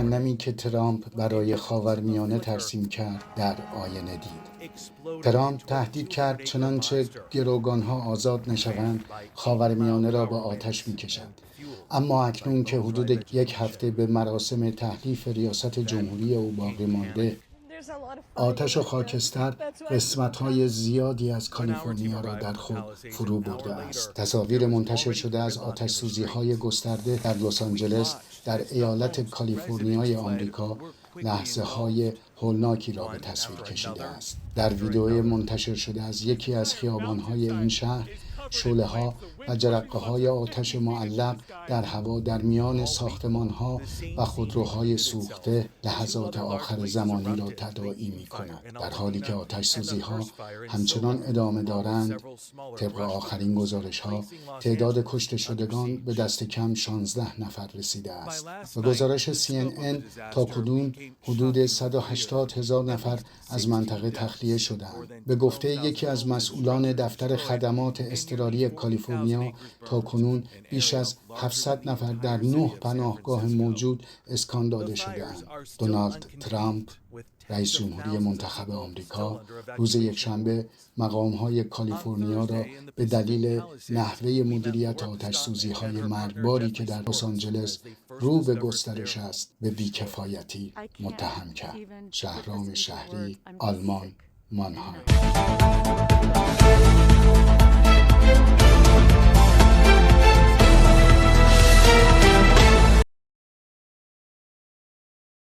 جهنمی که ترامپ برای خاورمیانه ترسیم کرد در آینه دید. ترامپ تهدید کرد چنانچه گروگانها آزاد نشوند خاورمیانه را به آتش می‌کشد. اما اکنون که حدود یک هفته به مراسم تحلیف ریاست جمهوری او باقی مانده، آتش و خاکستر قسمت‌های زیادی از کالیفرنیا را در خود فرو برده است. تصاویر منتشر شده از آتش‌سوزی‌های گسترده در لس آنجلس در ایالت کالیفرنیای آمریکا لحظه‌های هولناکی را به تصویر کشیده است. در ویدئوی منتشر شده از یکی از خیابان‌های این شهر، شعله‌ها و جرقه‌های آتش معلق در هوا در میان ساختمان‌ها و خودروهای سوخته لحظات آخر زمانی را تداعی می‌کند، در حالی که آتش‌سوزی‌ها همچنان ادامه دارند. طبق آخرین گزارش‌ها تعداد کشته شدگان به دست کم 16 نفر رسیده است. به گزارش CNN تا کنون حدود 180,000 نفر از منطقه تخلیه شدند. به گفته یکی از مسئولان دفتر خدمات اضطراری کالیفرنیا، تا کنون بیش از 700 نفر در 9 پناهگاه موجود اسکان داده شده‌اند. دونالد ترامپ، رئیس جمهوری منتخب آمریکا، روز یکشنبه مقام‌های کالیفرنیا را به دلیل نحوه مدیریت آتش‌سوزی‌های مرگباری که در لس آنجلس رو به گسترش است به بی‌کفایتی متهم کرد. شهرام شهری، آلمان، مانهایم.